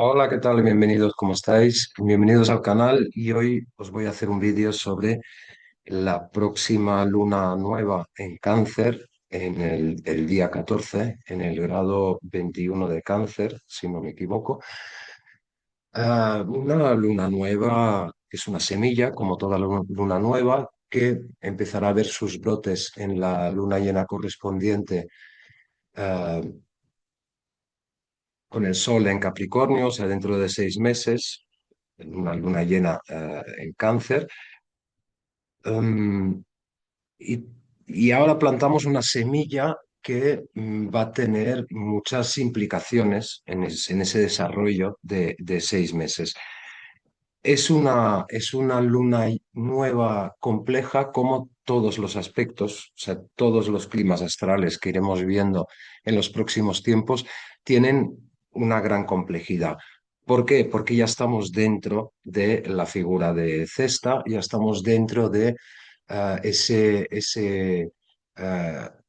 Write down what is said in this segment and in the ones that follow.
Hola, ¿qué tal? Bienvenidos, ¿cómo estáis? Bienvenidos al canal y hoy os voy a hacer un vídeo sobre la próxima luna nueva en Cáncer en el día 14, en el grado 21 de Cáncer, si no me equivoco. Una luna nueva es una semilla, como toda luna nueva, que empezará a ver sus brotes en la luna llena correspondiente ah, con el Sol en Capricornio, o sea, dentro de 6 meses, una luna llena en Cáncer. Um, y, y ahora plantamos una semilla que va a tener muchas implicaciones en ese desarrollo de 6 meses. Es una luna nueva compleja como todos los aspectos, o sea, todos los climas astrales que iremos viendo en los próximos tiempos tienen una gran complejidad. ¿Por qué? Porque ya estamos dentro de la figura de cesta, ya estamos dentro de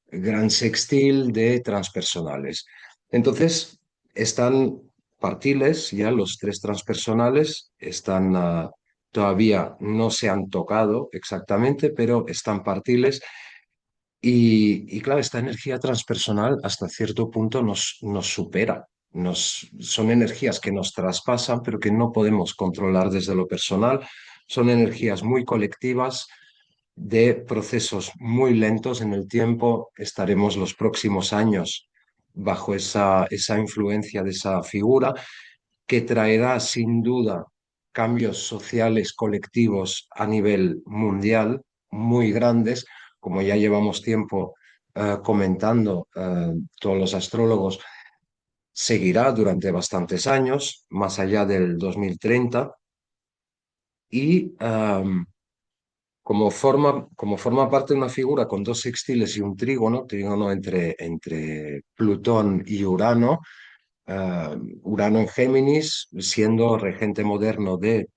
gran sextil de transpersonales. Entonces, están partiles, ya los tres transpersonales están, todavía no se han tocado exactamente, pero están partiles. Y claro, esta energía transpersonal hasta cierto punto nos supera. Son energías que nos traspasan, pero que no podemos controlar desde lo personal. Son energías muy colectivas, de procesos muy lentos en el tiempo. Estaremos los próximos años bajo esa influencia de esa figura que traerá sin duda cambios sociales colectivos a nivel mundial muy grandes, como ya llevamos tiempo comentando todos los astrólogos, seguirá durante bastantes años, más allá del 2030, y como forma parte de una figura con dos sextiles y un trígono entre Plutón y Urano, Urano en Géminis, siendo regente moderno de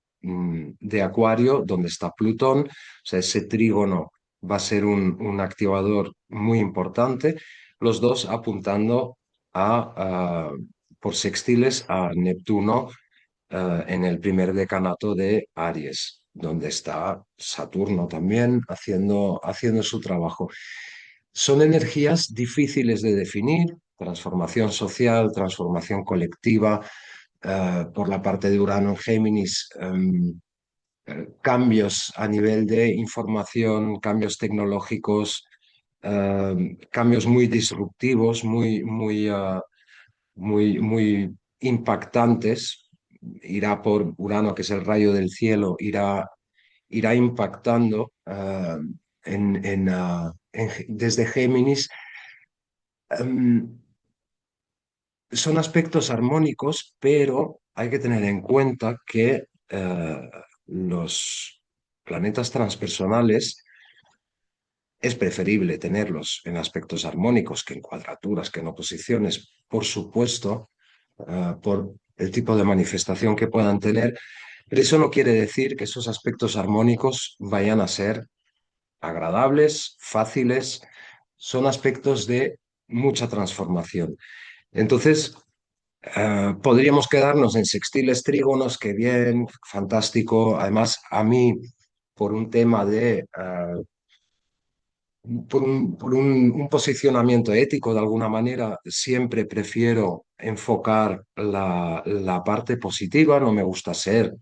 Acuario, donde está Plutón. O sea, ese trígono va a ser un activador muy importante, los dos apuntando por sextiles a Neptuno en el primer decanato de Aries, donde está Saturno también haciendo su trabajo. Son energías difíciles de definir: transformación social, transformación colectiva. Por la parte de Urano en Géminis, cambios a nivel de información, cambios tecnológicos, cambios muy disruptivos, muy impactantes. Irá por Urano, que es el rayo del cielo, irá impactando desde Géminis. Em, Son aspectos armónicos, pero hay que tener en cuenta que los planetas transpersonales es preferible tenerlos en aspectos armónicos que en cuadraturas, que en oposiciones, por supuesto, por el tipo de manifestación que puedan tener, pero eso no quiere decir que esos aspectos armónicos vayan a ser agradables, fáciles. Son aspectos de mucha transformación. Entonces, podríamos quedarnos en sextiles trígonos, que bien, fantástico. Además, a mí, por un tema por un posicionamiento ético, de alguna manera, siempre prefiero enfocar la parte positiva. No me gusta ser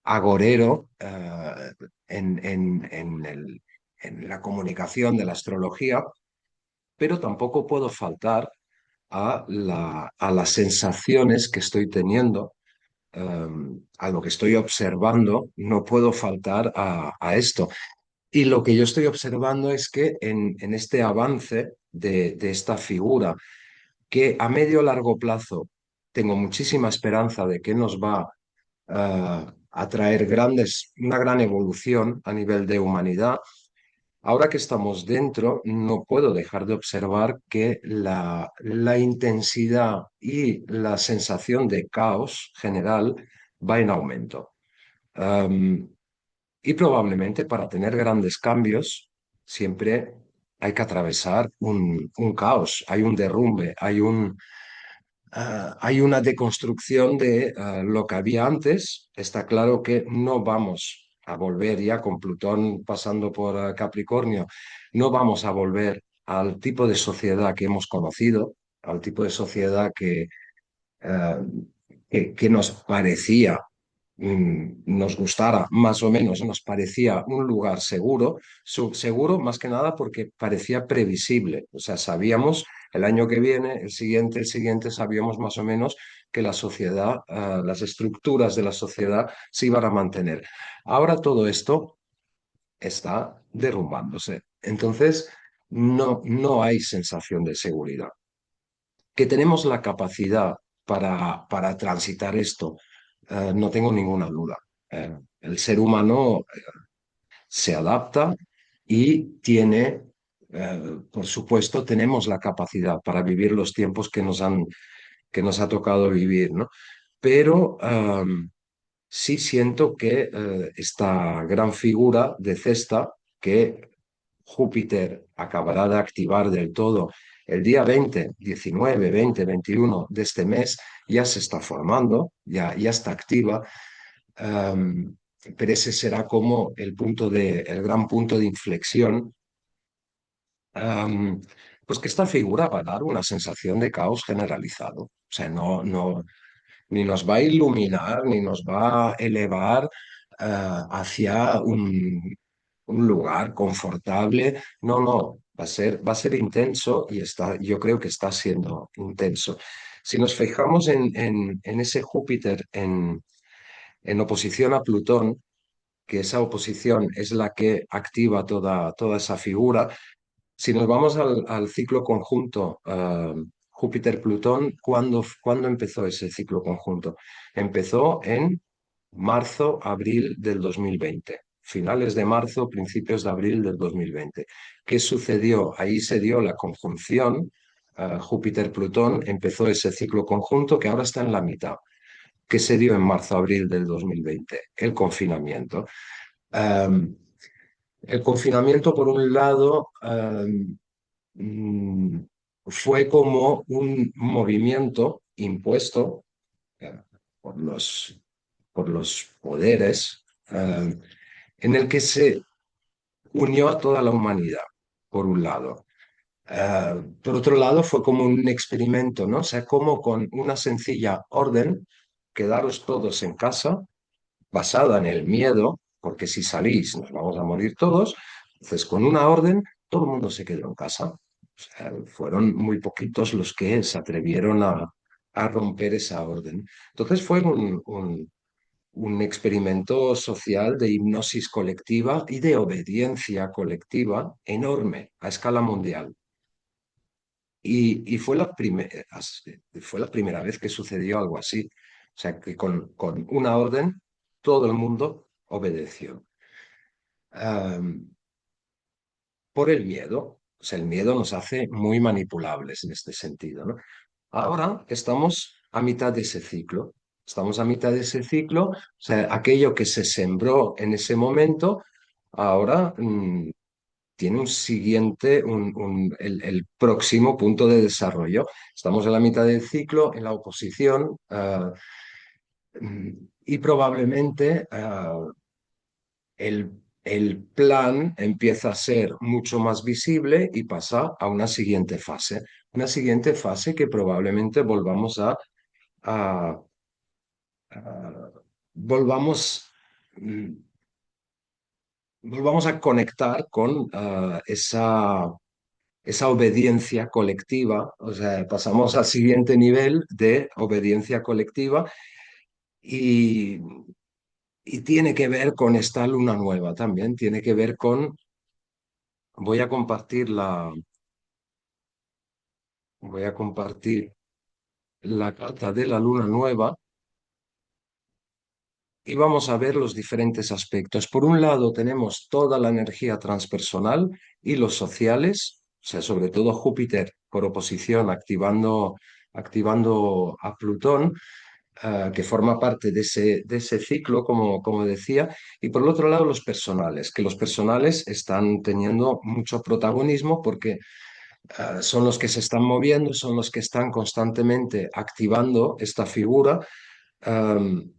agorero en la comunicación de la astrología, pero tampoco puedo faltar a las sensaciones que estoy teniendo, a lo que estoy observando. No puedo faltar a esto. Y lo que yo estoy observando es que en este avance de esta figura, que a medio largo plazo tengo muchísima esperanza de que nos va a traer una gran evolución a nivel de humanidad. Ahora que estamos dentro, no puedo dejar de observar que la intensidad y la sensación de caos general va en aumento. Um, y probablemente para tener grandes cambios siempre hay que atravesar un caos, hay un derrumbe, hay una deconstrucción de lo que había antes. Está claro que no vamos a volver ya con Plutón pasando por Capricornio, no vamos a volver al tipo de sociedad que hemos conocido, al tipo de sociedad eh, que nos parecía, nos gustara más o menos, nos parecía un lugar seguro, seguro más que nada porque parecía previsible, o sea, sabíamos el año que viene, el siguiente, sabíamos más o menos que la sociedad, las estructuras de la sociedad se iban a mantener. Ahora todo esto está derrumbándose, entonces no hay sensación de seguridad. Que tenemos la capacidad para transitar esto, no tengo ninguna duda. El ser humano se adapta y tiene, por supuesto, tenemos la capacidad para vivir los tiempos que nos ha tocado vivir, ¿no? Pero sí siento que esta gran figura de Cesta, que Júpiter acabará de activar del todo el día 20, 19, 20, 21 de este mes, ya se está formando, ya está activa, um, pero ese será como el gran punto de inflexión, um, pues que esta figura va a dar una sensación de caos generalizado. O sea, ni nos va a iluminar, ni nos va a elevar hacia un lugar confortable. No, no, va a ser intenso y yo creo que está siendo intenso. Si nos fijamos en ese Júpiter en oposición a Plutón, que esa oposición es la que activa toda esa figura, si nos vamos al ciclo conjunto Júpiter-Plutón, ¿cuándo empezó ese ciclo conjunto? Empezó en marzo, abril del 2020, finales de marzo, principios de abril del 2020. ¿Qué sucedió? Ahí se dio la conjunción Júpiter-Plutón, empezó ese ciclo conjunto que ahora está en la mitad. ¿Qué se dio en marzo, abril del 2020? El confinamiento. Um, el confinamiento, por un lado, mm, fue como un movimiento impuesto eh, por por los poderes, en el que se unió a toda la humanidad, por un lado. Por otro lado, fue como un experimento, ¿no? O sea, como con una sencilla orden, quedaros todos en casa, basada en el miedo, porque si salís nos vamos a morir todos. Entonces, con una orden, todo el mundo se quedó en casa. O sea, fueron muy poquitos los que se atrevieron a romper esa orden. Entonces fue un experimento social de hipnosis colectiva y de obediencia colectiva enorme a escala mundial. Y fue la primera vez que sucedió algo así. O sea, que con una orden todo el mundo obedeció. Am, por el miedo. O sea, el miedo nos hace muy manipulables en este sentido, ¿no? Ahora estamos a mitad de ese ciclo. Estamos a mitad de ese ciclo. O sea, aquello que se sembró en ese momento, ahora tiene un siguiente, el próximo punto de desarrollo. Estamos en la mitad del ciclo, en la oposición, y probablemente el plan empieza a ser mucho más visible y pasa a una siguiente fase. Una siguiente fase que probablemente a- volvamos, mm, volvamos a conectar con esa obediencia colectiva, o sea, pasamos al siguiente nivel de obediencia colectiva y, y tiene que ver con esta luna nueva también, tiene que ver con, voy a compartir voy a compartir la carta de la luna nueva y vamos a ver los diferentes aspectos. Por un lado tenemos toda la energía transpersonal y los sociales, o sea, sobre todo Júpiter por oposición activando a Plutón, que forma parte de ese ciclo, como decía, y por el otro lado los personales, que los personales están teniendo mucho protagonismo porque son los que se están moviendo, son los que están constantemente activando esta figura. am,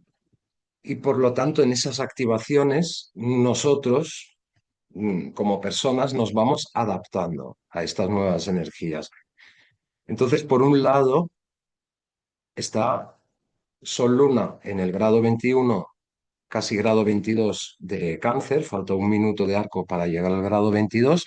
y por lo tanto, en esas activaciones, nosotros, como personas, nos vamos adaptando a estas nuevas energías. Entonces, por un lado, está Sol-Luna en el grado 21, casi grado 22 de Cáncer, falta un minuto de arco para llegar al grado 22,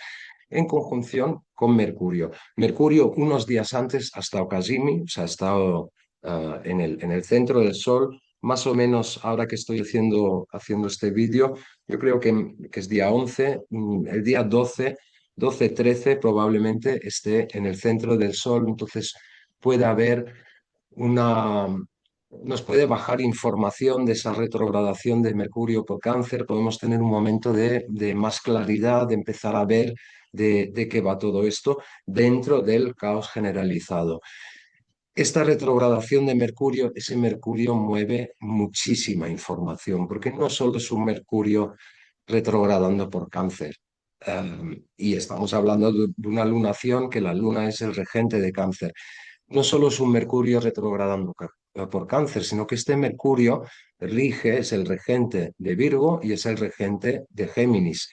en conjunción con Mercurio. Mercurio unos días antes ha estado Casimi, o sea, ha estado en el centro del Sol, más o menos ahora que estoy haciendo este vídeo, yo creo que es día 11, el día 12, 13 probablemente esté en el centro del Sol, entonces puede haber una, nos puede bajar información de esa retrogradación de Mercurio por Cáncer, podemos tener un momento de más claridad, de empezar a ver de qué va todo esto dentro del caos generalizado. Esta retrogradación de Mercurio, ese Mercurio mueve muchísima información, porque no solo es un Mercurio retrogradando por Cáncer. Y estamos hablando de una lunación que la luna es el regente de Cáncer. No solo es un Mercurio retrogradando por Cáncer, sino que este Mercurio rige, es el regente de Virgo y es el regente de Géminis.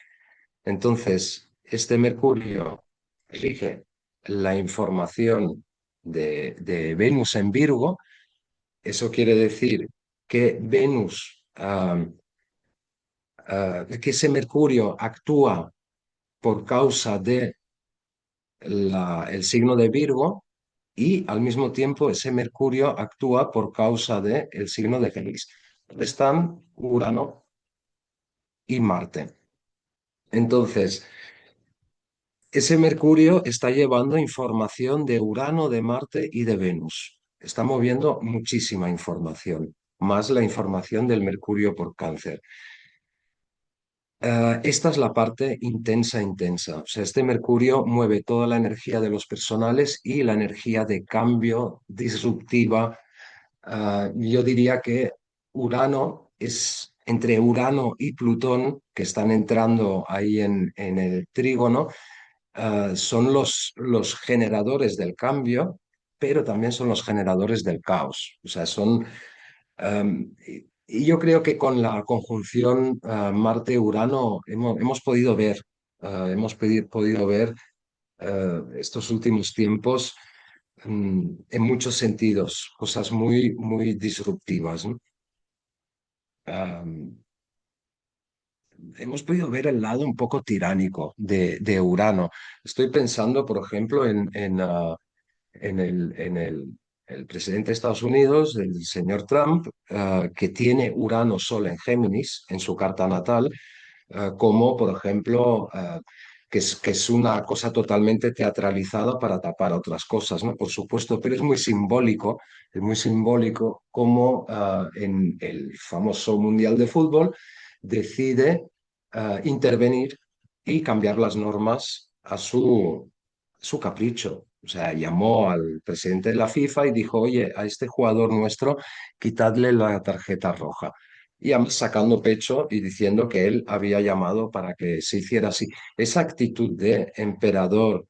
Entonces, este Mercurio rige la información de Venus en Virgo. Eso quiere decir que que ese Mercurio actúa por causa de el signo de Virgo y al mismo tiempo ese Mercurio actúa por causa del signo de Géminis. Están Urano y Marte. Entonces, ese Mercurio está llevando información de Urano, de Marte y de Venus. Está moviendo muchísima información, más la información del Mercurio por Cáncer. Esta es la parte intensa, intensa. O sea, este Mercurio mueve toda la energía de los personales y la energía de cambio disruptiva. Yo diría que Urano es entre Urano y Plutón, que están entrando ahí en el trígono, son los generadores del cambio, pero también son los generadores del caos. O sea, son... y yo creo que con la conjunción Marte-Urano hemos podido ver, podido ver estos últimos tiempos en muchos sentidos, cosas muy, muy disruptivas, ¿no? Um, Hemos podido ver el lado un poco tiránico de Urano. Estoy pensando, por ejemplo, en el presidente de Estados Unidos, el señor Trump, que tiene Urano Sol en Géminis en su carta natal, como por ejemplo, que es una cosa totalmente teatralizada para tapar otras cosas, ¿no? Por supuesto, pero es muy simbólico como en el famoso Mundial de Fútbol decide intervenir y cambiar las normas a su capricho. O sea, llamó al presidente de la FIFA y dijo, oye, a este jugador nuestro, quitadle la tarjeta roja. Y además sacando pecho y diciendo que él había llamado para que se hiciera así. Esa actitud de emperador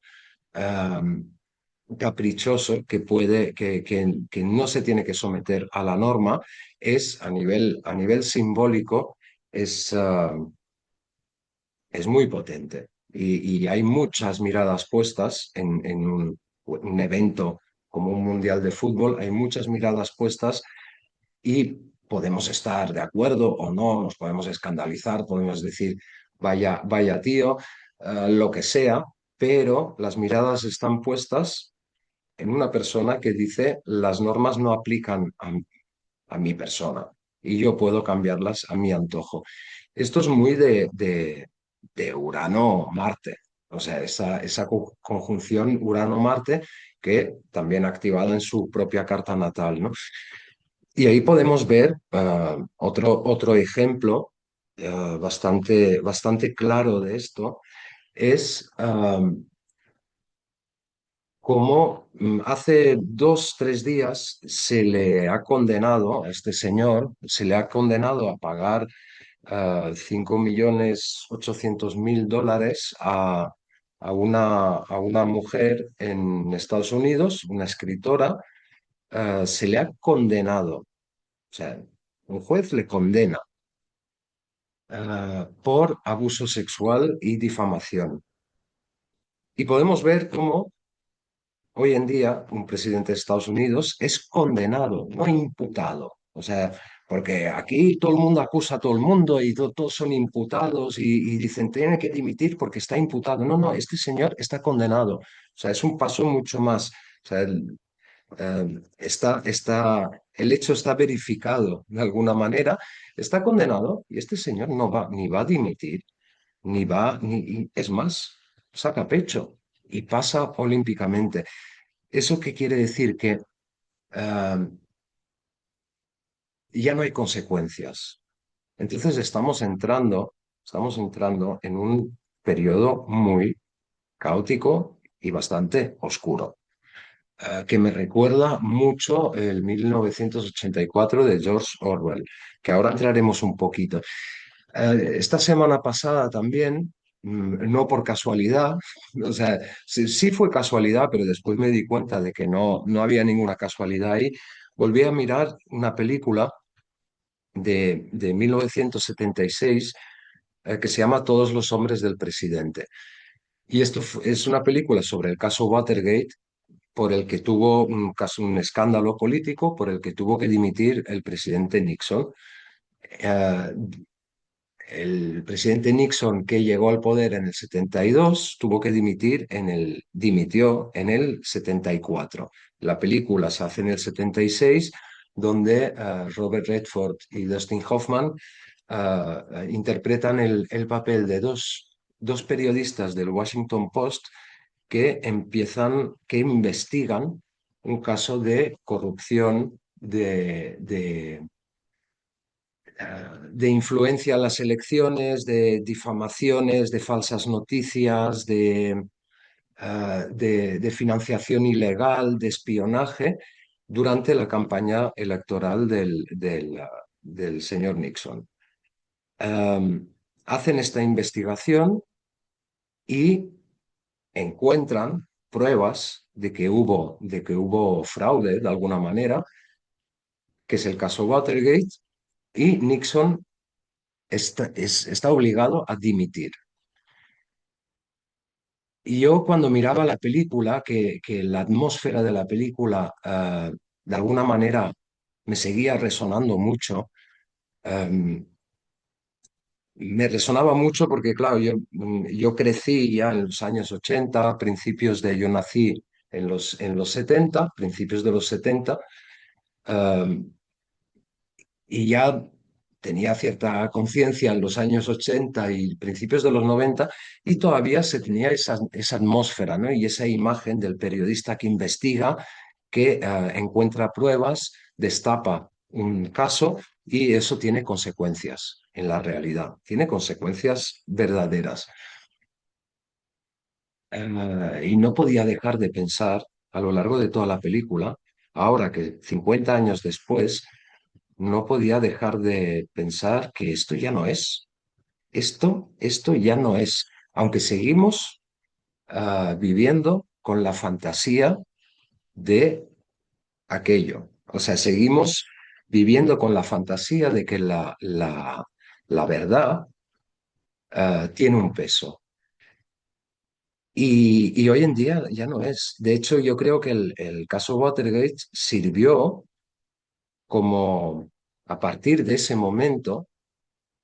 caprichoso que no se tiene que someter a la norma es a nivel simbólico, es, es muy potente y hay muchas miradas puestas en un evento como un mundial de fútbol, hay muchas miradas puestas y podemos estar de acuerdo o no, nos podemos escandalizar, podemos decir, vaya, vaya tío, lo que sea, pero las miradas están puestas en una persona que dice las normas no aplican a mi persona y yo puedo cambiarlas a mi antojo. Esto es muy de Urano-Marte, o sea, esa conjunción Urano-Marte que también activada en su propia carta natal, ¿no? Y ahí podemos ver otro ejemplo bastante, bastante claro de esto, es cómo hace 2, 3 días se le ha condenado a este señor, se le ha condenado a pagar 5.800.000 dólares a una mujer en Estados Unidos, una escritora, se le ha condenado, o sea, un juez le condena por abuso sexual y difamación. Y podemos ver cómo hoy en día un presidente de Estados Unidos es condenado, no imputado. O sea, porque aquí todo el mundo acusa a todo el mundo y todos son imputados y dicen tiene que dimitir porque está imputado. No, no, este señor está condenado. O sea, es un paso mucho más. O sea, el hecho está verificado de alguna manera, está condenado y este señor no va ni va a dimitir, ni va, es más, saca pecho y pasa olímpicamente. ¿Eso qué quiere decir? Que eh, ya no hay consecuencias. Entonces estamos entrando en un periodo muy caótico y bastante oscuro, que me recuerda mucho el 1984 de George Orwell, que ahora entraremos un poquito. Esta semana pasada también, no por casualidad, o sea, sí, sí fue casualidad, pero después me di cuenta de que no había ninguna casualidad ahí. Volví a mirar una película de 1976 que se llama Todos los hombres del presidente. Y esto es una película sobre el caso Watergate, por el que tuvo un caso, un escándalo político, por el que tuvo que dimitir el presidente Nixon. Eh, El presidente Nixon, que llegó al poder en el 72, tuvo que dimitió en el 74. La película se hace en el 76, donde Robert Redford y Dustin Hoffman interpretan el papel de dos periodistas del Washington Post que investigan un caso de corrupción, de influencia en las elecciones, de difamaciones, de falsas noticias, de financiación ilegal, de espionaje durante la campaña electoral del señor Nixon. Hacen esta investigación y encuentran pruebas de que hubo fraude de alguna manera, que es el caso Watergate, y Nixon está obligado a dimitir. Y yo cuando miraba la película, que la atmósfera de la película de alguna manera me seguía resonando mucho, eh, me resonaba mucho porque, claro, yo crecí ya en los años 80, yo nací en los 70, principios de los 70, eh, y ya tenía cierta conciencia en los años 80 y principios de los 90 y todavía se tenía esa atmósfera, ¿no? Y esa imagen del periodista que investiga, que encuentra pruebas, destapa un caso y eso tiene consecuencias en la realidad, tiene consecuencias verdaderas. Y no podía dejar de pensar a lo largo de toda la película, ahora que 50 años después, no podía dejar de pensar que esto ya no es. Esto ya no es. Aunque seguimos viviendo con la fantasía de aquello. O sea, seguimos viviendo con la fantasía de que la verdad tiene un peso. Y hoy en día ya no es. De hecho, yo creo que el caso Watergate sirvió como, a partir de ese momento,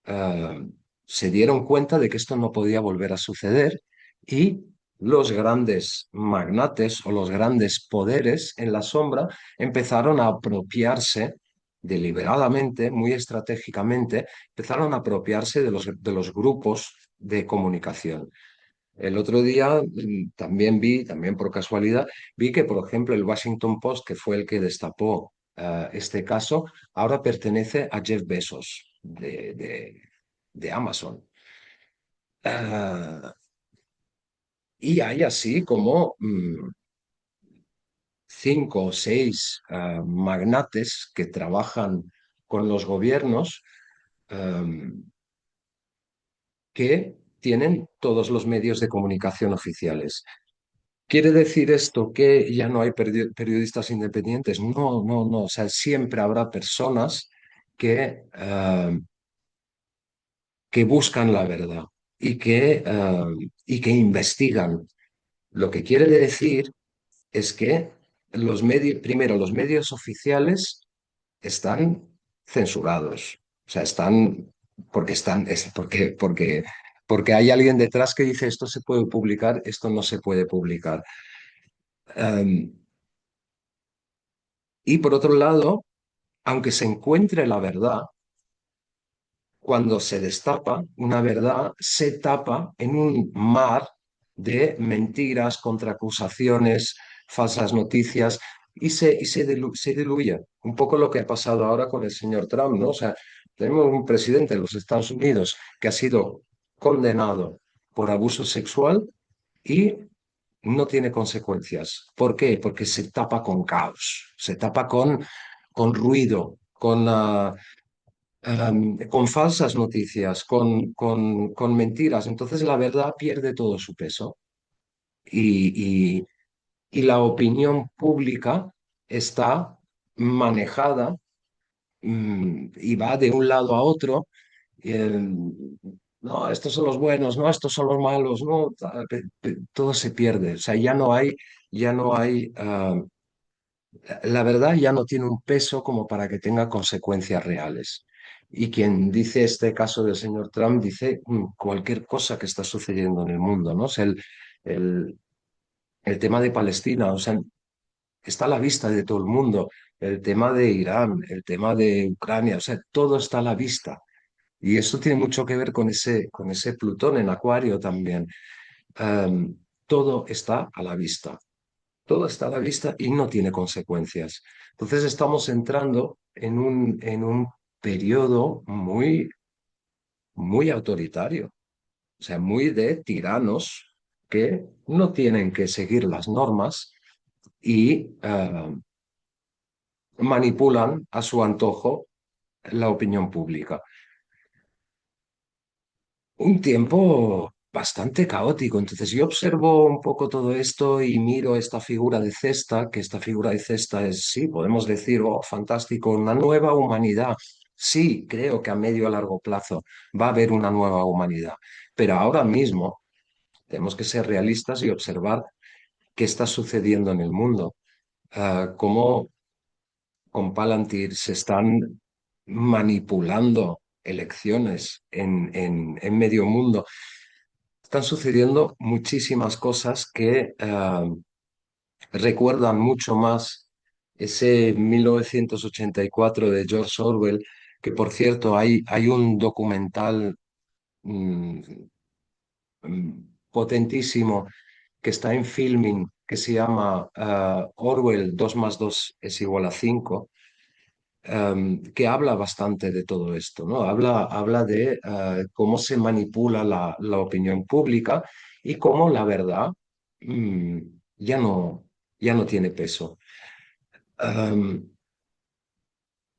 eh, se dieron cuenta de que esto no podía volver a suceder y los grandes magnates o los grandes poderes en la sombra empezaron a apropiarse deliberadamente, muy estratégicamente, empezaron a apropiarse de los grupos de comunicación. El otro día también también por casualidad, vi que, por ejemplo, el Washington Post, que fue el que destapó este caso, ahora pertenece a Jeff Bezos de Amazon. Ah, y hay así como cinco o seis magnates que trabajan con los gobiernos, que tienen todos los medios de comunicación oficiales. ¿Quiere decir esto que ya no hay periodistas independientes? No, no, no. O sea, siempre habrá personas que buscan la verdad y que investigan. Lo que quiere decir es que los medios, primero, los medios oficiales están censurados. O sea, porque hay alguien detrás que dice esto se puede publicar, esto no se puede publicar. Um, y por otro lado, aunque se encuentre la verdad, cuando se destapa una verdad, se tapa en un mar de mentiras, contraacusaciones, falsas noticias se diluye. Un poco lo que ha pasado ahora con el señor Trump, ¿no? O sea, tenemos un presidente de los Estados Unidos que ha sido condenado por abuso sexual y no tiene consecuencias. ¿Por qué? Porque se tapa con caos, se tapa con ruido, con falsas noticias, con mentiras. Entonces la verdad pierde todo su peso y, y la opinión pública está manejada y va de un lado a otro. No, estos son los buenos, no, estos son los malos, no, todo se pierde. O sea, ya no hay, la verdad ya no tiene un peso como para que tenga consecuencias reales. Y quien dice este caso del señor Trump dice cualquier cosa que está sucediendo en el mundo, ¿no? O sea, el, el tema de Palestina, o sea, está a la vista de todo el mundo. El tema de Irán, el tema de Ucrania, o sea, todo está a la vista. Y eso tiene mucho que ver con ese Plutón en Acuario también. Todo está a la vista. Todo está a la vista y no tiene consecuencias. Entonces estamos entrando en un periodo muy, muy autoritario, o sea, muy de tiranos que no tienen que seguir las normas y manipulan a su antojo la opinión pública. Un tiempo bastante caótico. Entonces yo observo un poco todo esto y miro esta figura de cesta, que esta figura de cesta es, sí, podemos decir, oh, fantástico, una nueva humanidad. Sí, creo que a medio a largo plazo va a haber una nueva humanidad, pero ahora mismo tenemos que ser realistas y observar qué está sucediendo en el mundo. Cómo con Palantir se están manipulando elecciones en medio mundo. Están sucediendo muchísimas cosas que recuerdan mucho más ese 1984 de George Orwell, que por cierto hay un documental mm, potentísimo que está en Filming que se llama Orwell 2+2=5, que habla bastante de todo esto, ¿no? Habla de cómo se manipula la opinión pública y cómo la verdad mm, ya no, ya no tiene peso. Um,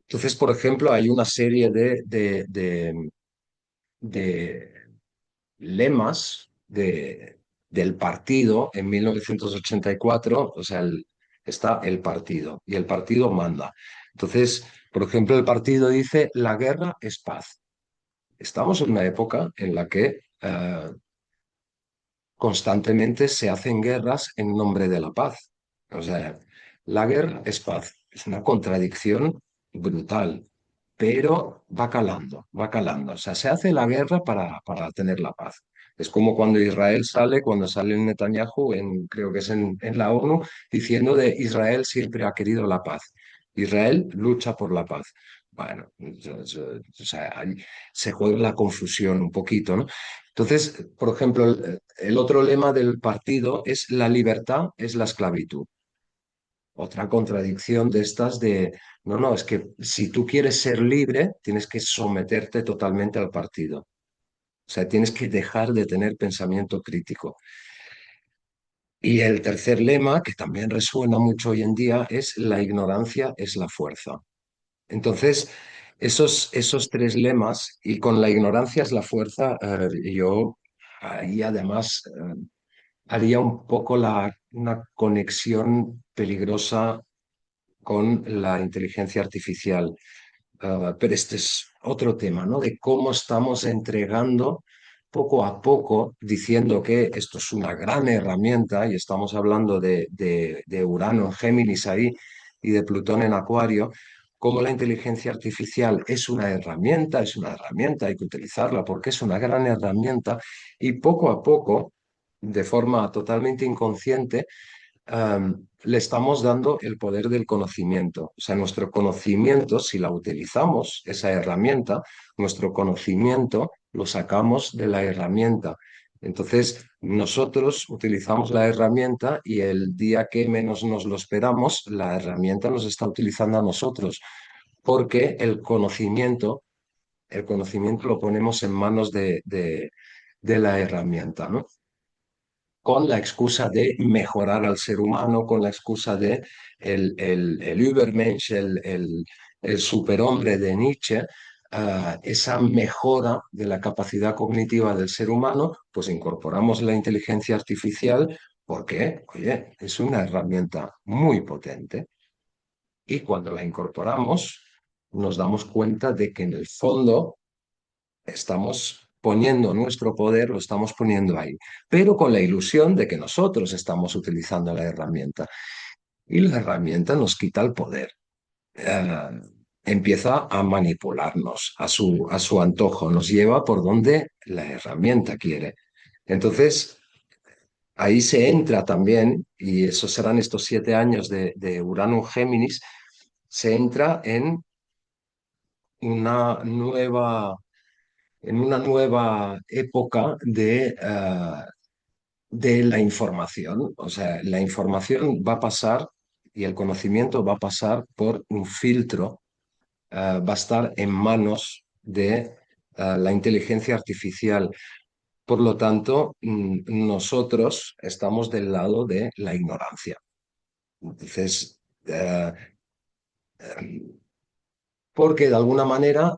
entonces, por ejemplo, hay una serie de lemas del partido en 1984, o sea, está el partido y el partido manda. Entonces, por ejemplo, el partido dice, la guerra es paz. Estamos en una época en la que constantemente se hacen guerras en nombre de la paz. O sea, la guerra es paz. Es una contradicción brutal, pero va calando, va calando. O sea, se hace la guerra para tener la paz. Es como cuando sale Netanyahu, creo que es en la ONU, diciendo de Israel siempre ha querido la paz. Israel lucha por la paz. Bueno, o sea, ahí se juega la confusión un poquito, ¿no? Entonces, por ejemplo, el otro lema del partido es la libertad es la esclavitud. Otra contradicción de estas de, no, no, es que si tú quieres ser libre, tienes que someterte totalmente al partido. O sea, tienes que dejar de tener pensamiento crítico. Y el tercer lema, que también resuena mucho hoy en día, es la ignorancia es la fuerza. Entonces, esos tres lemas, y con la ignorancia es la fuerza, yo ahí además haría un poco una conexión peligrosa con la inteligencia artificial. Pero este es otro tema, ¿no? De cómo estamos entregando poco a poco, diciendo que esto es una gran herramienta, y estamos hablando de Urano en Géminis ahí y de Plutón en Acuario, cómo la inteligencia artificial es una herramienta, hay que utilizarla porque es una gran herramienta, y poco a poco, de forma totalmente inconsciente, le estamos dando el poder del conocimiento. O sea, nuestro conocimiento, si la utilizamos, esa herramienta, nuestro conocimiento lo sacamos de la herramienta. Entonces, nosotros utilizamos la herramienta y el día que menos nos lo esperamos, la herramienta nos está utilizando a nosotros, porque el conocimiento lo ponemos en manos de la herramienta, ¿no? Con la excusa de mejorar al ser humano, con la excusa de el Übermensch, el superhombre de Nietzsche, esa mejora de la capacidad cognitiva del ser humano, pues incorporamos la inteligencia artificial porque, oye, es una herramienta muy potente, y cuando la incorporamos nos damos cuenta de que en el fondo estamos poniendo nuestro poder, lo estamos poniendo ahí, pero con la ilusión de que nosotros estamos utilizando la herramienta. Y la herramienta nos quita el poder. Eh, Empieza a manipularnos a su antojo, nos lleva por donde la herramienta quiere. Entonces, ahí se entra también, y esos serán estos 7 años de Urano en Géminis, se entra una nueva en una nueva época de la información. O sea, la información va a pasar y el conocimiento va a pasar por un filtro, va a estar en manos de la inteligencia artificial. Por lo tanto, nosotros estamos del lado de la ignorancia. Entonces, porque de alguna manera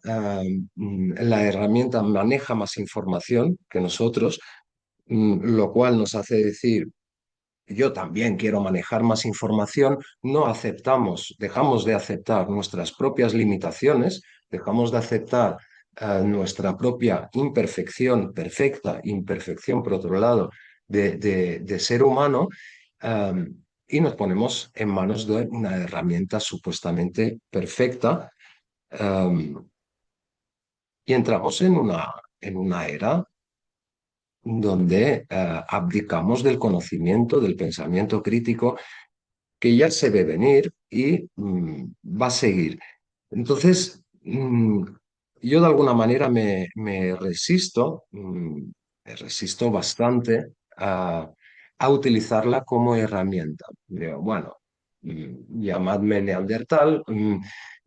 la herramienta maneja más información que nosotros, lo cual nos hace decir, yo también quiero manejar más información, no aceptamos, dejamos de aceptar nuestras propias limitaciones, dejamos de aceptar nuestra propia imperfección, perfecta imperfección, por otro lado, de ser humano, y nos ponemos en manos de una herramienta supuestamente perfecta, y entramos en una era donde abdicamos del conocimiento, del pensamiento crítico, que ya se ve venir y va a seguir. Entonces, yo de alguna manera me resisto bastante a utilizarla como herramienta. Digo, bueno, llamadme Neandertal,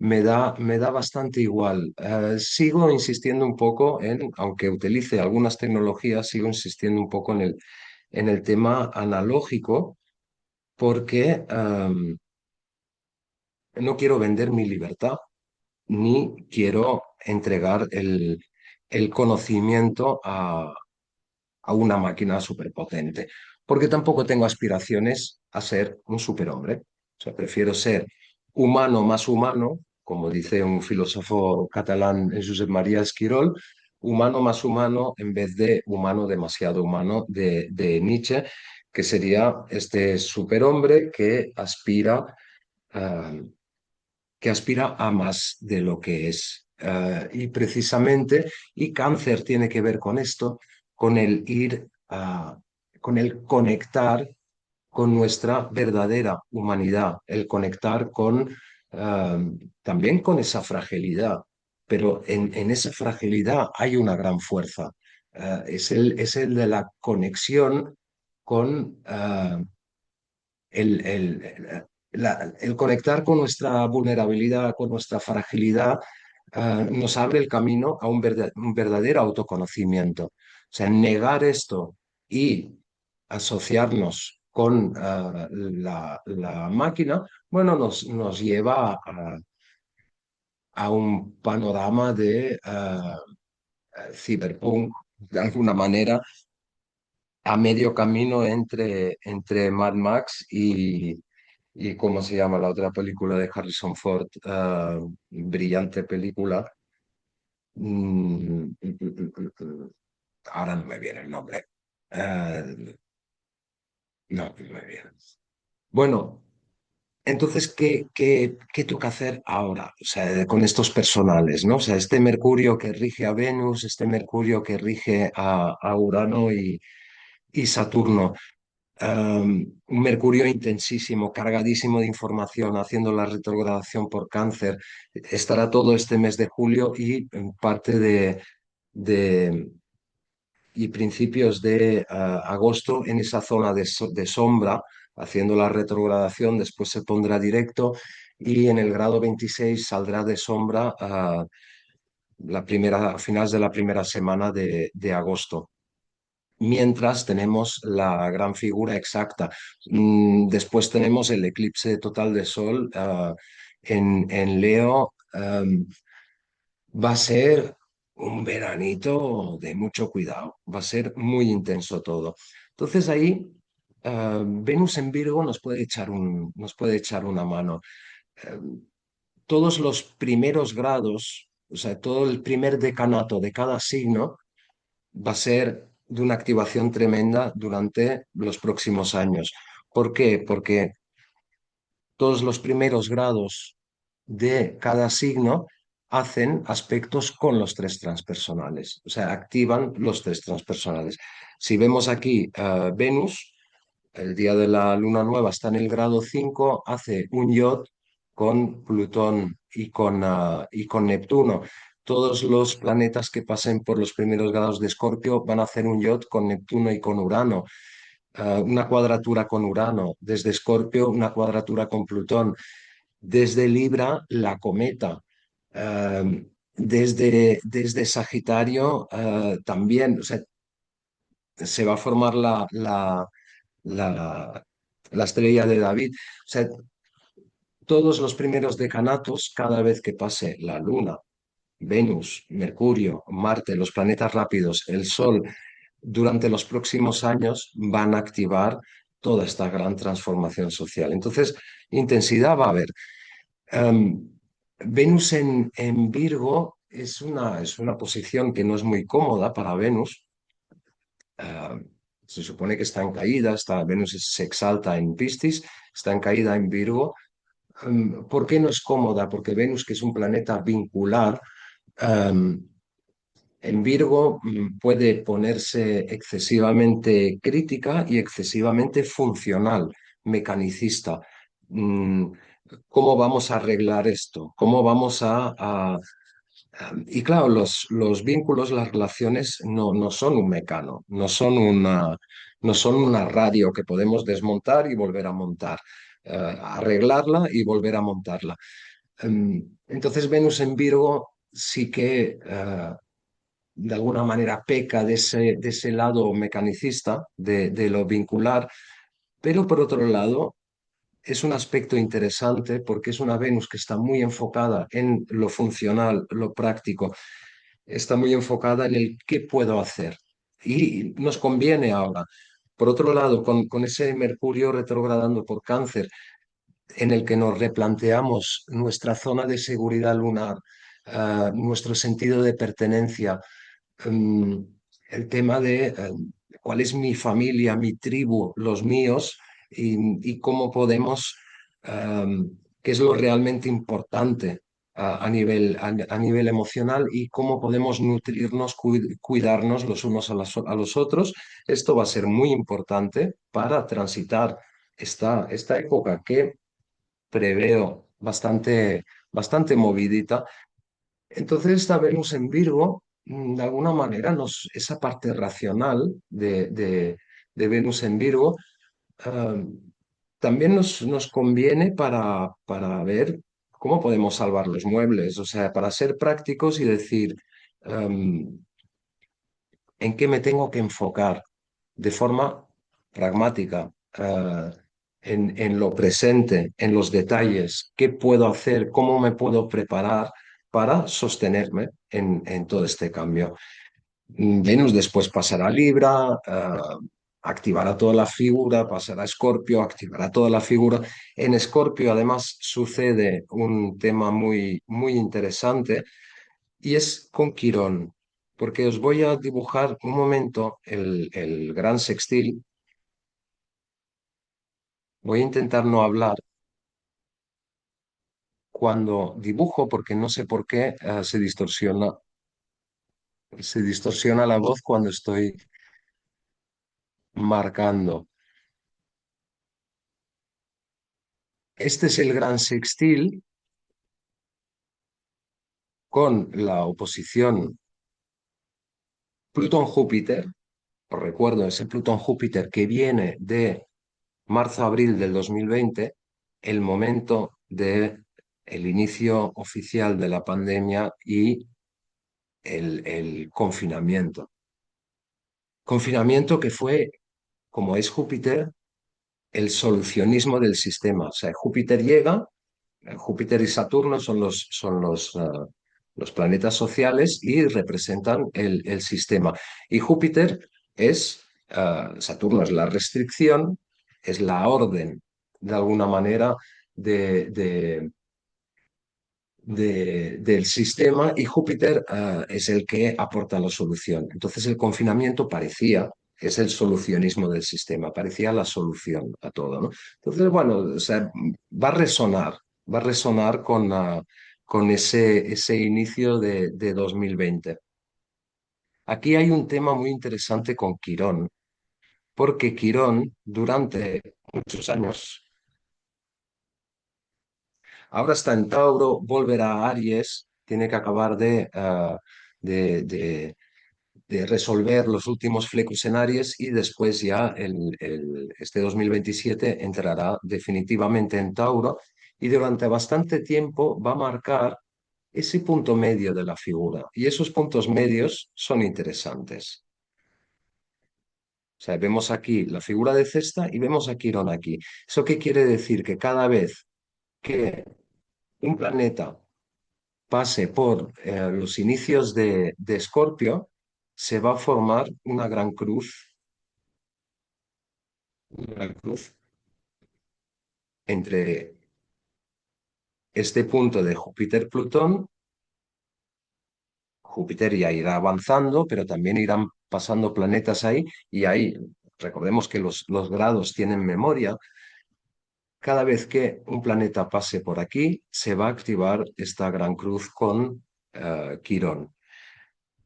me da bastante igual. Sigo insistiendo un poco aunque utilice algunas tecnologías, sigo insistiendo un poco en el tema analógico, porque no quiero vender mi libertad ni quiero entregar el conocimiento a una máquina superpotente, porque tampoco tengo aspiraciones a ser un superhombre. O sea, prefiero ser humano más humano, como dice un filósofo catalán, Josep María Esquirol, humano más humano en vez de humano demasiado humano de Nietzsche, que sería este superhombre eh, que aspira a más de lo que es. Y precisamente, y cáncer tiene que ver con esto, con el con el conectar con nuestra verdadera humanidad, el conectar también con esa fragilidad, pero en esa fragilidad hay una gran fuerza. Es el de la conexión con el conectar con nuestra vulnerabilidad, con nuestra fragilidad, nos abre el camino a un verdadero autoconocimiento. O sea, negar esto y asociarnos con la máquina, bueno, nos lleva a un panorama de cyberpunk, de alguna manera, a medio camino entre Mad Max y ¿cómo se llama la otra película de Harrison Ford? Brillante película. Mm, ahora no me viene el nombre. No, no me viene. Bueno, entonces, ¿qué toca hacer ahora? O sea, con estos personales, ¿no? O sea, este Mercurio que rige a Venus, este Mercurio que rige a Urano y Saturno. Un Mercurio intensísimo, cargadísimo de información, haciendo la retrogradación por Cáncer. Estará todo este mes de julio y en parte de- y principios de agosto en esa zona de sombra, haciendo la retrogradación. Después se pondrá directo y en el grado 26 saldrá de sombra a finales de la primera semana de agosto. Mientras tenemos la gran figura exacta. Después tenemos el eclipse total de Sol en Leo. Va a ser un veranito de mucho cuidado, va a ser muy intenso todo. Entonces ahí Venus en Virgo nos puede echar una mano. Eh, Todos los primeros grados, o sea, todo el primer decanato de cada signo va a ser de una activación tremenda durante los próximos años. ¿Por qué? Porque todos los primeros grados de cada signo hacen aspectos con los tres transpersonales, o sea, activan los tres transpersonales. Si vemos aquí Venus, el día de la luna nueva está en el grado 5, hace un yod con Plutón y con Neptuno. Todos los planetas que pasen por los primeros grados de Escorpio van a hacer un yod con Neptuno y con Urano. Una cuadratura con Urano, desde Escorpio una cuadratura con Plutón, desde Libra la cometa, desde Sagitario también, o sea, se va a formar la, la estrella de David. O sea, todos los primeros decanatos, cada vez que pase la Luna, Venus, Mercurio, Marte, los planetas rápidos, el Sol, durante los próximos años van a activar toda esta gran transformación social. Entonces, intensidad va a haber. Um, Venus en Virgo es una posición que no es muy cómoda para Venus. Uh, Se supone que está en caída, Venus se exalta en Piscis, está en caída en Virgo. ¿Por qué no es cómoda? Porque Venus, que es un planeta vincular, um, en Virgo puede ponerse excesivamente crítica y excesivamente funcional, mecanicista. Mm, ¿Cómo vamos a arreglar esto? ¿Cómo vamos y claro, los vínculos, las relaciones no son un mecano, no son una radio que podemos desmontar y volver a montar, arreglarla y volver a montarla. Entonces Venus en Virgo sí que de alguna manera peca de ese lado mecanicista, de lo vincular, pero por otro lado es un aspecto interesante porque es una Venus que está muy enfocada en lo funcional, lo práctico, está muy enfocada en el qué puedo hacer. Y nos conviene ahora. Por otro lado, con ese Mercurio retrogradando por Cáncer, en el que nos replanteamos nuestra zona de seguridad lunar, nuestro sentido de pertenencia, mm, el tema de cuál es mi familia, mi tribu, los míos y cómo podemos, qué es lo realmente importante a nivel emocional y cómo podemos nutrirnos, cuidarnos los unos a los otros. Esto va a ser muy importante para transitar esta época que preveo bastante movidita. Entonces esta Venus en Virgo, de alguna manera, esa parte racional de Venus en Virgo, eh, también nos conviene para ver cómo podemos salvar los muebles, o sea, para ser prácticos y decir, en qué me tengo que enfocar de forma pragmática, en lo presente, en los detalles, qué puedo hacer, cómo me puedo preparar para sostenerme en todo este cambio. Venus después pasará a Libra, activará toda la figura, pasará a Escorpio, activará toda la figura. En Escorpio, además, sucede un tema muy, muy interesante y es con Quirón, porque os voy a dibujar un momento el gran sextil. Voy a intentar no hablar cuando dibujo, porque no sé por qué se distorsiona la voz cuando estoy marcando. Este es el gran sextil con la oposición Plutón-Júpiter. Os recuerdo, ese Plutón-Júpiter que viene de marzo-abril del 2020, el momento de el inicio oficial de la pandemia y el confinamiento. Confinamiento que fue, como es Júpiter, el solucionismo del sistema. O sea, Júpiter llega, Júpiter y Saturno los planetas sociales y representan el sistema. Y Júpiter Saturno es la restricción, es la orden, de alguna manera, de, del sistema y Júpiter es el que aporta la solución. Entonces el confinamiento parecía, es el solucionismo del sistema, parecía la solución a todo, ¿no? Entonces, bueno, o sea, va a resonar con ese inicio de 2020. Aquí hay un tema muy interesante con Quirón, porque Quirón durante muchos años, ahora está en Tauro, volverá a Aries, tiene que acabar de, de- de resolver los últimos flecos en Aries y después ya este 2027 entrará definitivamente en Tauro y durante bastante tiempo va a marcar ese punto medio de la figura. Y esos puntos medios son interesantes. O sea, vemos aquí la figura de cesta y vemos a Quirón aquí. ¿Eso qué quiere decir? Que cada vez que un planeta pase por los inicios de Escorpio, se va a formar una gran cruz entre este punto de Júpiter-Plutón. Júpiter ya irá avanzando, pero también irán pasando planetas ahí y ahí, recordemos que los grados tienen memoria. Cada vez que un planeta pase por aquí, se va a activar esta gran cruz con Quirón.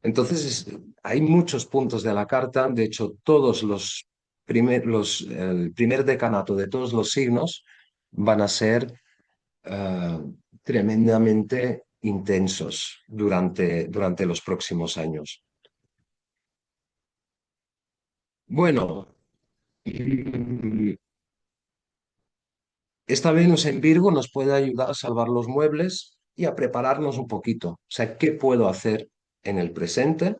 Entonces, hay muchos puntos de la carta, de hecho, el primer decanato de todos los signos van a ser eh, tremendamente intensos durante los próximos años. Bueno, mm, esta Venus en Virgo nos puede ayudar a salvar los muebles y a prepararnos un poquito. O sea, ¿qué puedo hacer en el presente,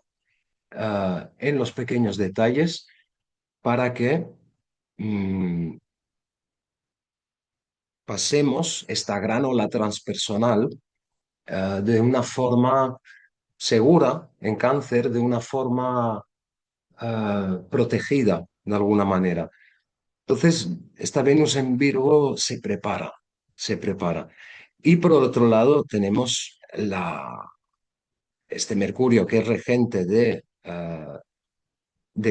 en los pequeños detalles, para que mm, pasemos esta gran ola transpersonal de una forma segura en cáncer, de una forma protegida de alguna manera? Entonces, esta Venus en Virgo se prepara. Y por otro lado, tenemos este Mercurio que es regente de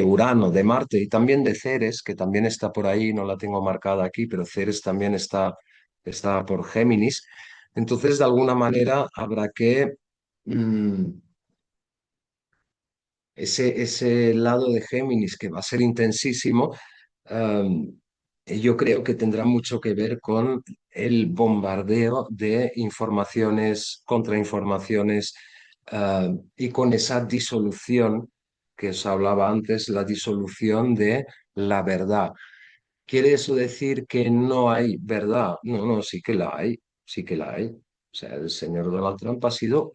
Urano, de Marte y también de Ceres, que también está por ahí, no la tengo marcada aquí, pero Ceres también está por Géminis. Entonces, de alguna manera, habrá que mm, ese lado de Géminis que va a ser intensísimo. Um, yo creo que tendrá mucho que ver con el bombardeo de informaciones, contrainformaciones, y con esa disolución que os hablaba antes, la disolución de la verdad. ¿Quiere eso decir que no hay verdad? No, no, sí que la hay, sí que la hay. O sea, el señor Donald Trump ha sido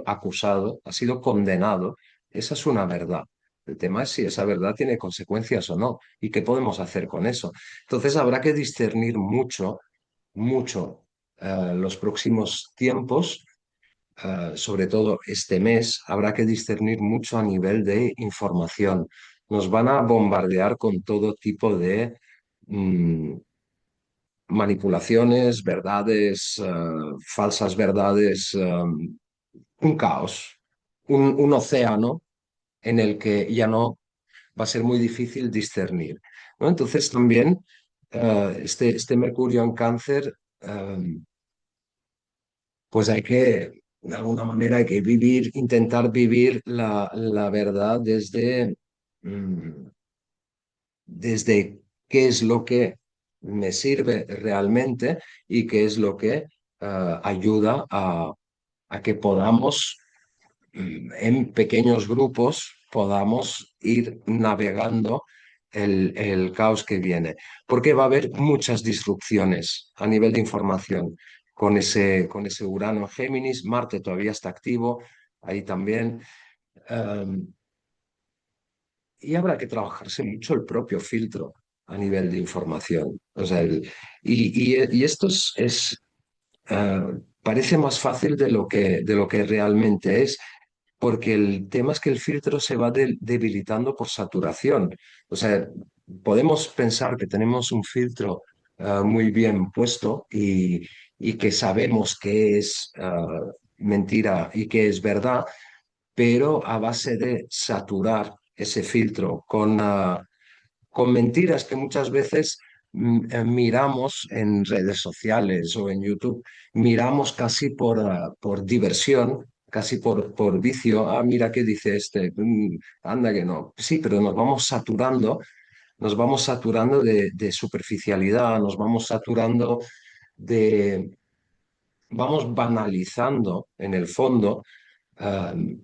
acusado, ha sido condenado. Esa es una verdad. El tema es si esa verdad tiene consecuencias o no y qué podemos hacer con eso. Entonces habrá que discernir mucho, mucho los próximos tiempos, sobre todo este mes, habrá que discernir mucho a nivel de información. nos van a bombardear con todo tipo de mm, manipulaciones, verdades, falsas verdades, un caos, un océano en el que ya no va a ser muy difícil discernir, ¿no? Entonces también este Mercurio en Cáncer, pues hay que, de alguna manera, hay que vivir, intentar vivir la verdad mm, desde qué es lo que me sirve realmente y qué es lo que ayuda a que podamos en pequeños grupos podamos ir navegando el caos que viene, porque va a haber muchas disrupciones a nivel de información con ese Urano en Géminis. Marte todavía está activo, ahí también. Um, y habrá que trabajarse mucho el propio filtro a nivel de información. O sea, y esto parece más fácil de lo que realmente es, porque el tema es que el filtro se va debilitando por saturación. O sea, podemos pensar que tenemos un filtro muy bien puesto y que sabemos qué es mentira y qué es verdad, pero a base de saturar ese filtro con mentiras que muchas veces miramos en redes sociales o en YouTube, miramos casi por diversión, casi por vicio. Ah, mira qué dice este, anda que no. Sí, pero nos vamos saturando de superficialidad, nos vamos saturando de, vamos banalizando en el fondo. eh,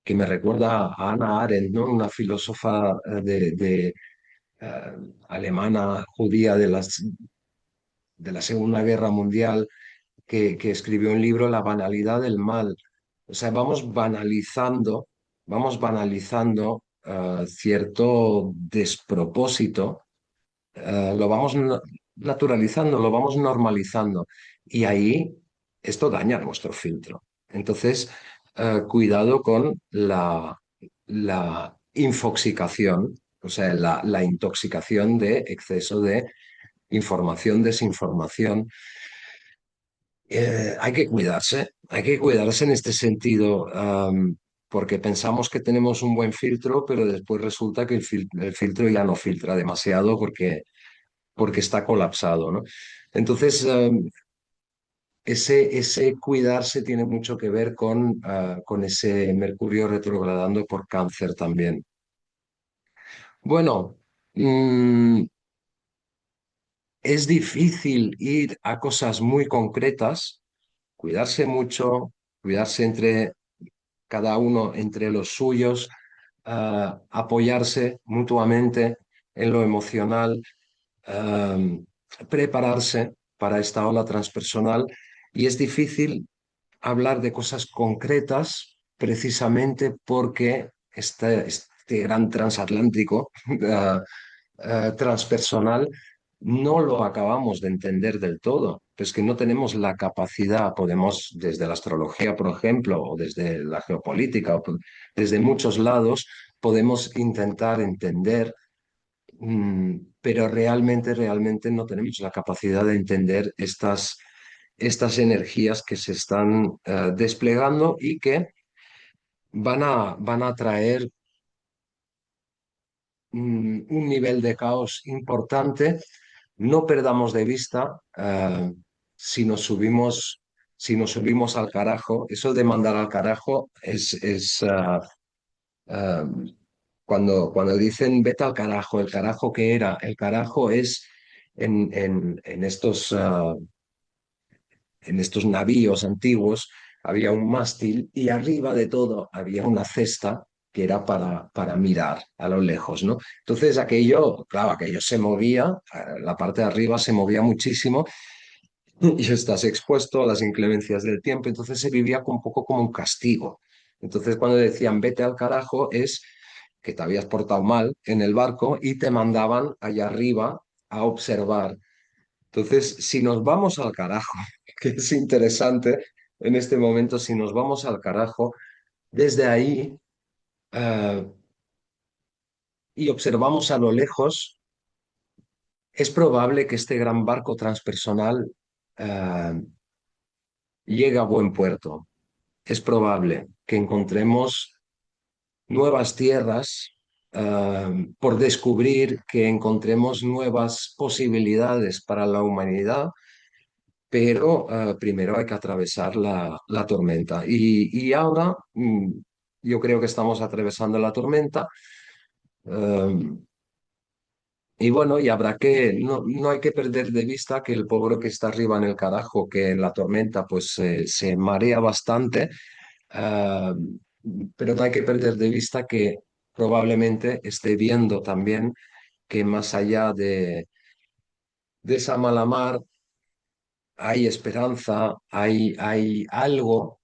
que me recuerda a Hannah Arendt, ¿no? Una filósofa eh, alemana judía de la Segunda Guerra Mundial, que escribió un libro, La banalidad del mal. O sea, vamos banalizando cierto despropósito, lo vamos naturalizando, lo vamos normalizando. Y ahí esto daña nuestro filtro. Entonces, cuidado con la infoxicación, o sea, la intoxicación de exceso de información, desinformación. Hay que cuidarse en este sentido, porque pensamos que tenemos un buen filtro, pero después resulta que el filtro ya no filtra demasiado porque está colapsado, ¿no? Entonces, ese cuidarse tiene mucho que ver con ese Mercurio retrogradando por Cáncer también. Bueno, mm, es difícil ir a cosas muy concretas, cuidarse mucho, cuidarse entre cada uno entre los suyos, apoyarse mutuamente en lo emocional, prepararse para esta ola transpersonal. Y es difícil hablar de cosas concretas precisamente porque este gran transatlántico transpersonal no lo acabamos de entender del todo. Es que no tenemos la capacidad, podemos desde la astrología, por ejemplo, o desde la geopolítica, desde muchos lados, podemos intentar entender, pero realmente no tenemos la capacidad de entender estas energías que se están desplegando y que van a traer un nivel de caos importante. No perdamos de vista si nos subimos, si nos subimos al carajo. Eso de mandar al carajo ah, cuando dicen vete al carajo, ¿el carajo qué era? El carajo es en en estos navíos antiguos había un mástil y arriba de todo había una cesta que era para mirar a lo lejos, ¿no? Entonces aquello, claro, aquello se movía, la parte de arriba se movía muchísimo y estás expuesto a las inclemencias del tiempo, entonces se vivía un poco como un castigo. Entonces cuando decían vete al carajo es que te habías portado mal en el barco y te mandaban allá arriba a observar. Entonces, si nos vamos al carajo, que es interesante en este momento, si nos vamos al carajo, desde ahí, eh, y observamos a lo lejos, es probable que este gran barco transpersonal eh, llegue a buen puerto. Es probable que encontremos nuevas tierras por descubrir, que encontremos nuevas posibilidades para la humanidad, pero primero hay que atravesar la tormenta. Y ahora yo creo que estamos atravesando la tormenta. eh, y bueno, y habrá que, no hay que perder de vista que el pobre que está arriba en el carajo, que en la tormenta pues se marea bastante. Ah, pero no hay que perder de vista que probablemente esté viendo también que más allá de esa mala mar hay esperanza, hay algo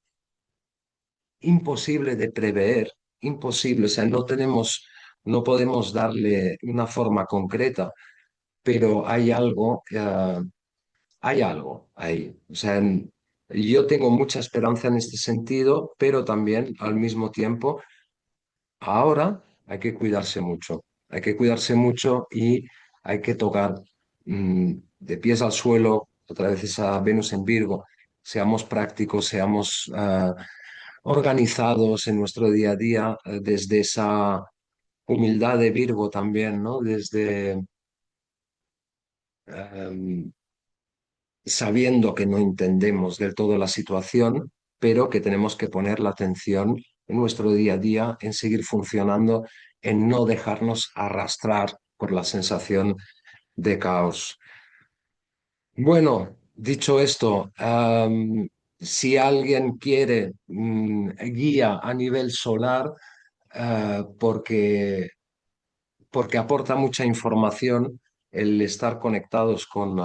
imposible de prever, imposible, o sea, no podemos darle una forma concreta, pero hay algo ahí. O sea, yo tengo mucha esperanza en este sentido, pero también al mismo tiempo ahora hay que cuidarse mucho, hay que cuidarse mucho y hay que tocar de pies al suelo, otra vez esa Venus en Virgo, seamos prácticos, seamos organizados en nuestro día a día, desde esa humildad de Virgo también, ¿no? Desde em, sabiendo que no entendemos del todo la situación, pero que tenemos que poner la atención en nuestro día a día, en seguir funcionando, en no dejarnos arrastrar por la sensación de caos. Bueno, dicho esto, si alguien quiere guía a nivel solar, porque aporta mucha información el estar conectados con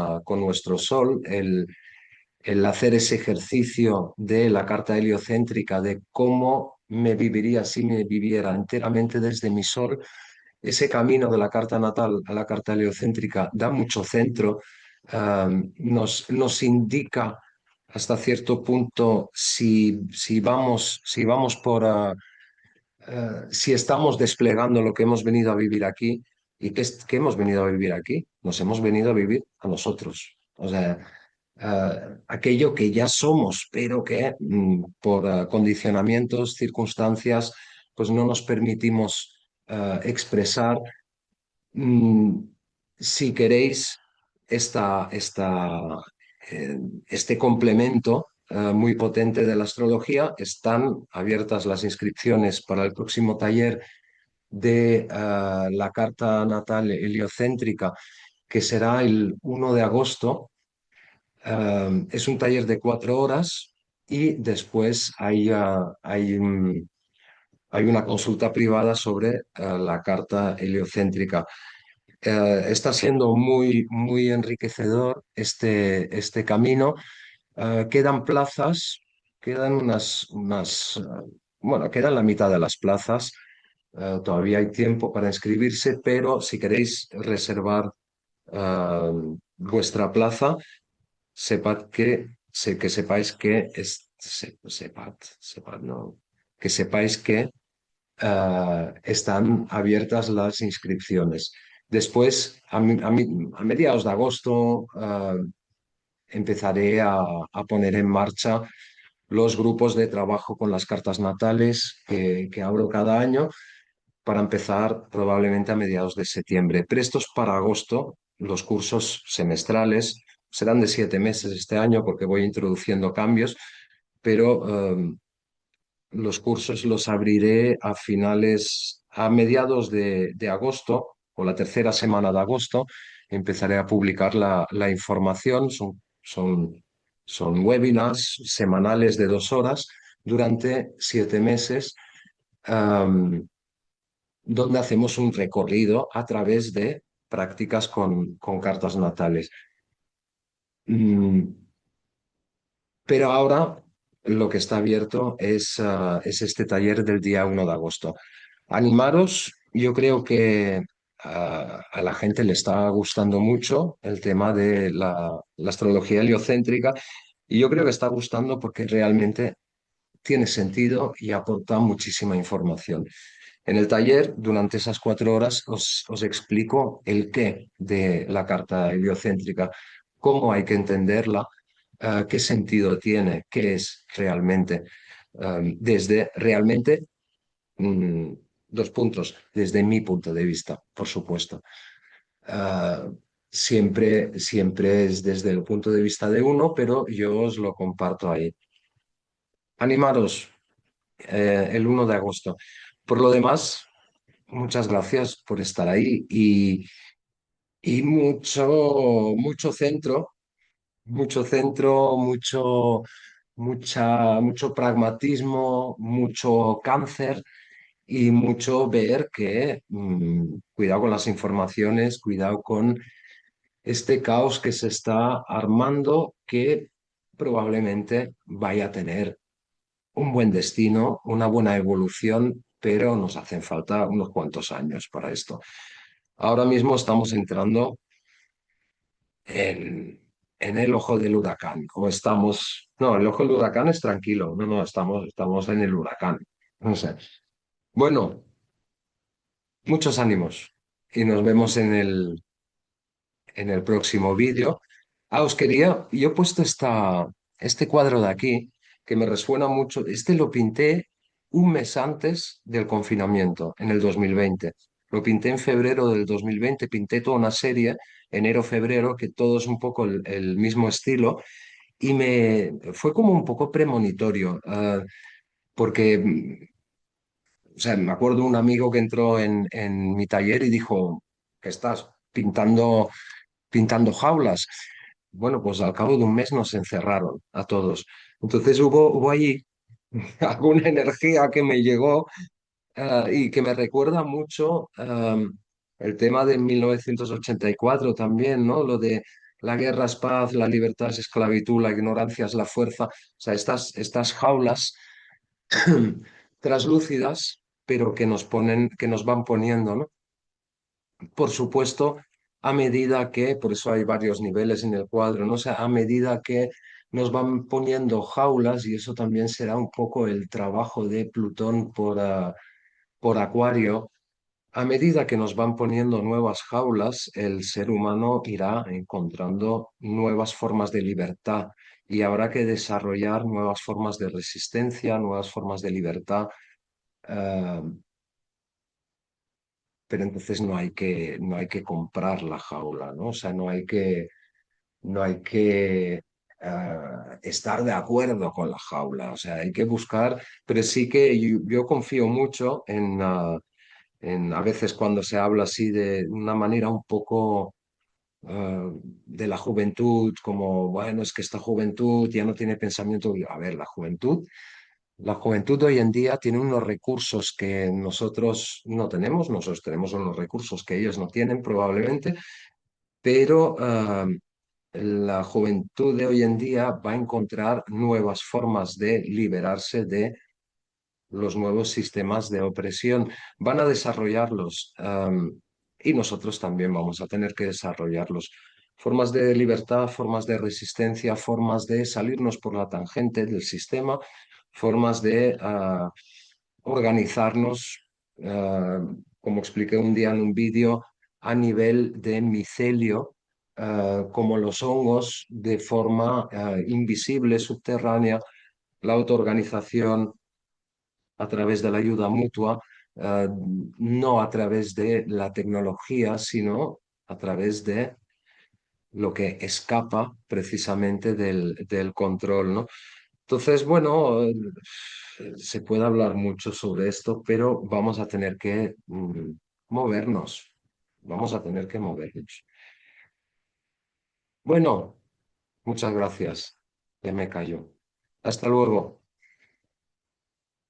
nuestro Sol, el hacer ese ejercicio de la carta heliocéntrica, de cómo me viviría si me viviera enteramente desde mi sol. Ese camino de la carta natal a la carta heliocéntrica da mucho centro, nos indica hasta cierto punto si vamos si estamos desplegando lo que hemos venido a vivir aquí. ¿Y qué hemos venido a vivir aquí? Nos hemos venido a vivir a nosotros. O sea, aquello que ya somos, pero que por condicionamientos, circunstancias, pues no nos permitimos expresar. Mm, si queréis este complemento muy potente de la astrología, están abiertas las inscripciones para el próximo taller de la carta natal heliocéntrica, que será el 1 de agosto. Es un taller de 4 horas y después hay una consulta privada sobre la carta heliocéntrica. Está siendo muy, muy enriquecedor este camino. Quedan plazas, quedan bueno, quedan la mitad de las plazas. Todavía hay tiempo para inscribirse, pero si queréis reservar eh, vuestra plaza, que sepáis que no, que sepáis que están abiertas las inscripciones. Después, a mediados de agosto, empezaré a poner en marcha los grupos de trabajo con las cartas natales que abro cada año, para empezar probablemente a mediados de septiembre. Pero estos para agosto, los cursos semestrales serán de 7 meses este año, porque voy introduciendo cambios, pero los cursos los abriré a mediados de agosto, o la tercera semana de agosto. Empezaré a publicar la información. Son webinars semanales de 2 horas durante 7 meses, am, donde hacemos un recorrido a través de prácticas con cartas natales. Mm, pero ahora lo que está abierto es este taller del día 1 de agosto. Animaros, yo creo que a la gente le está gustando mucho el tema de la astrología heliocéntrica, y yo creo que está gustando porque realmente tiene sentido y aporta muchísima información. En el taller, durante esas 4 horas, os explico el qué de la carta heliocéntrica, cómo hay que entenderla, qué sentido tiene, qué es realmente. Desde realmente, mm, dos puntos, desde mi punto de vista, por supuesto. Ah, siempre es desde el punto de vista de uno, pero yo os lo comparto ahí. Animaros, el 1 de agosto. Por lo demás, muchas gracias por estar ahí y mucho centro, mucho pragmatismo, mucho cáncer y mucho ver que cuidado con las informaciones, cuidado con este caos que se está armando que probablemente vaya a tener un buen destino, una buena evolución, pero nos hacen falta unos cuantos años para esto. Ahora mismo estamos entrando en el ojo del huracán, o estamos, no, el ojo del huracán es tranquilo, no, no, estamos en el huracán. No sé. Bueno, muchos ánimos y nos vemos en el próximo vídeo. Os quería, yo he puesto este cuadro de aquí que me resuena mucho. Este lo pinté un mes antes del confinamiento, en el 2020. Lo pinté en febrero del 2020, pinté toda una serie, enero-febrero, que todo es un poco el mismo estilo, y me fue como un poco premonitorio, porque, o sea, me acuerdo un amigo que entró en mi taller y dijo, que estás pintando jaulas. Bueno, pues al cabo de un mes nos encerraron a todos. Entonces hubo allí alguna energía que me llegó y que me recuerda mucho el tema de 1984 también, ¿no? Lo de la guerra es paz, la libertad es esclavitud, la ignorancia es la fuerza. O sea, estas jaulas traslúcidas, pero que nos ponen, que nos van poniendo, ¿no? Por supuesto, a medida que, por eso hay varios niveles en el cuadro, ¿no? O sea, a medida que nos van poniendo jaulas, y eso también será un poco el trabajo de Plutón por Acuario, a medida que nos van poniendo nuevas jaulas, el ser humano irá encontrando nuevas formas de libertad y habrá que desarrollar nuevas formas de resistencia, nuevas formas de libertad. eh, pero entonces no hay que comprar la jaula, ¿no? O sea, no hay que estar de acuerdo con la jaula, o sea, hay que buscar, pero sí que yo confío mucho en a veces cuando se habla así de una manera un poco de la juventud, como, bueno, es que esta juventud ya no tiene pensamiento. A ver, la juventud hoy en día tiene unos recursos que nosotros no tenemos, nosotros tenemos unos recursos que ellos no tienen probablemente, pero la juventud de hoy en día va a encontrar nuevas formas de liberarse de los nuevos sistemas de opresión. Van a desarrollarlos y nosotros también vamos a tener que desarrollarlos. Formas de libertad, formas de resistencia, formas de salirnos por la tangente del sistema, formas de organizarnos, como expliqué un día en un vídeo, a nivel de micelio, como los hongos, de forma invisible, subterránea, la autoorganización a través de la ayuda mutua, no a través de la tecnología, sino a través de lo que escapa precisamente del control, ¿no? Entonces, bueno, se puede hablar mucho sobre esto, pero vamos a tener que movernos, vamos a tener que movernos. Bueno, muchas gracias. Ya me callo. Hasta luego.